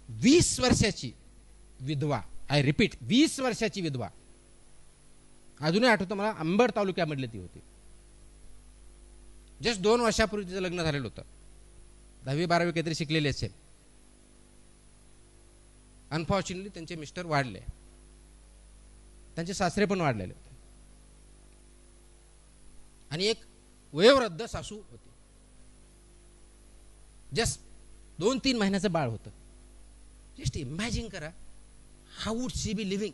20 वर्षाची विधवा, I repeat 20 वर्षाची विधवा, अजूनही आठवतं मला, अंबड तालुक्यामधली ती होती. जस्ट 2 वर्षापूर्वी तिचं लग्न झालेलं होतं. 10वी-12वी काहीतरी शिकलेली असेल. अनफॉर्च्युनेटली त्यांचे मिस्टर वाढले, त्यांचे सासरे पण वाढलेले होते आणि एक वयोवृद्ध सासू होती. जस्ट 2-3 महिन्याचं बाळ होतं. जस्ट इमॅजिन करा, how would she be living.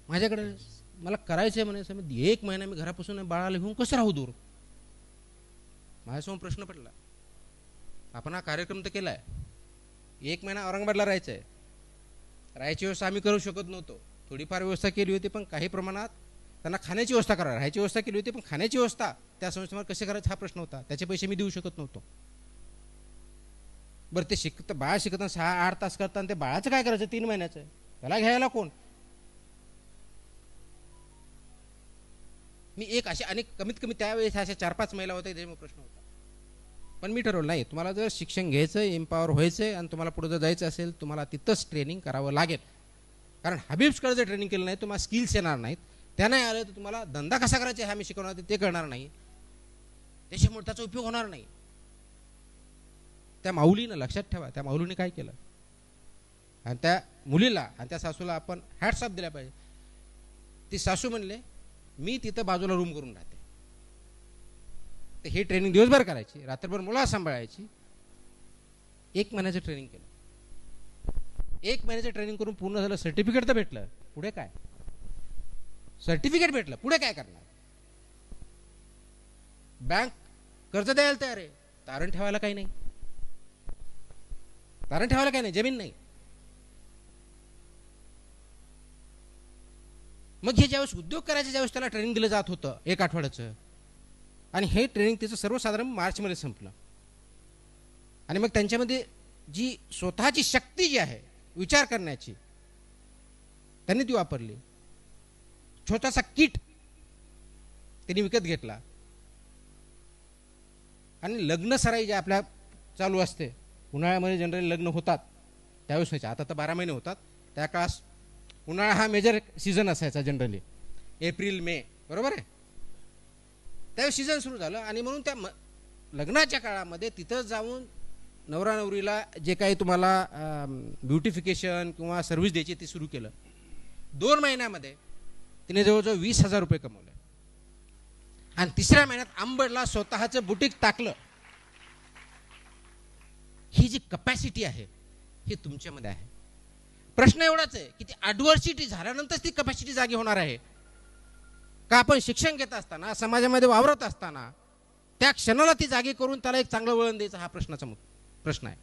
माझ्याकडे मला करायचंय म्हणायचं, मी 1 महिना मी घरापासून बाळाला घेऊन कसं राहू दूर. माझ्यासमोर प्रश्न पडला. आपण हा कार्यक्रम तर केलाय, 1 महिना औरंगाबादला राहायचंय. राहायची व्यवस्था आम्ही करू शकत नव्हतो. थोडीफार व्यवस्था केली होती, पण काही प्रमाणात त्यांना खाण्याची व्यवस्था करा. राहायची व्यवस्था केली होती, पण खाण्याची व्यवस्था त्या संस्थेवर कसे करायचं हा प्रश्न होता. त्याचे पैसे मी देऊ शकत नव्हतो. बरं, ते बाळ शिकताना 6-8 तास करताना ते बाळाचं काय करायचं? 3 महिन्याचं त्याला घ्यायला कोण? मी एक असे अनेक, कमीत कमी त्यावेळेस अशा 4-5 महिला होत्या त्याच्यामुळे प्रश्न होता. पण मी ठरवलं नाही, तुम्हाला जर शिक्षण घ्यायचं, एम्पॉवर व्हायचंय आणि तुम्हाला पुढे जर जायचं असेल, तुम्हाला तिथंच ट्रेनिंग करावं लागेल. कारण हबीब्सकडे जर ट्रेनिंग केलं नाही, तुम्हाला स्किल्स येणार नाहीत. त्या नाही आलं तर तुम्हाला धंदा कसा करायचा हा मी शिकवणार ते कळणार नाही. त्याच्यामुळे त्याचा उपयोग होणार नाही. त्या माऊलीनं लक्षात ठेवा, त्या माऊलीने काय केलं, आणि त्या मुलीला आणि त्या सासूला आपण हॅट्स ऑफ दिला पाहिजे. ती सासू म्हणले, मी तिथं बाजूला रूम करून राहते. हे ट्रेनिंग दिवसभर करायची, रात्रभर मुला सांभाळायची. 1 महिन्याचं ट्रेनिंग केलं. 1 महिन्याचं ट्रेनिंग करून पूर्ण झालं. सर्टिफिकेट तर भेटलं, पुढे काय? सर्टिफिकेट भेटलं, पुढे काय करणार? बँक कर्ज द्यायला तयार आहे, तारण ठेवायला काही नाही. तारण ठेवायला काही नाही, जमीन नाही. मग हे ज्यावेळेस उद्योग करायचे, ज्यावेळेस त्याला ट्रेनिंग दिलं जात होतं 1 आठवड्याचं, आणि हे ट्रेनिंग त्याचं सर्वसाधारण मार्चमध्ये संपलं. आणि मग त्यांच्यामध्ये जी स्वतःची शक्ती जी आहे विचार करण्याची, त्यांनी ती वापरली. छोटासा किट त्यांनी विकत घेतला आणि लग्न सराई जे आपल्या चालू असते, उन्हाळ्यामध्ये जनरली लग्न होतात त्यावेळेस व्हायचे. आता तर 12 महिने होतात. त्या काळास उन्हाळा हा मेजर सीझन असायचा जनरली, एप्रिल-मे, बरोबर आहे. त्यावेळेस सीझन सुरू झालं आणि म्हणून त्या लग्नाच्या काळामध्ये तिथं जाऊन नवरा नवरीला जे काही तुम्हाला ब्युटिफिकेशन किंवा सर्व्हिस द्यायची ते सुरू केलं. 2 महिन्यामध्ये तिने जवळजवळ 20,000 रुपये कमवले. आणि 3ऱ्या महिन्यात अंबडला स्वतःचं बुटीक टाकलं. ही जी कपॅसिटी आहे ही तुमच्यामध्ये आहे. प्रश्न एवढाच आहे की ती ॲडव्हर्सिटी झाल्यानंतर ती कपॅसिटी जागी होणार आहे का आपण शिक्षण घेत असताना, समाजामध्ये वावरत असताना त्या क्षणाला ती जागी करून त्याला एक चांगलं वळण द्यायचं, हा प्रश्न आहे.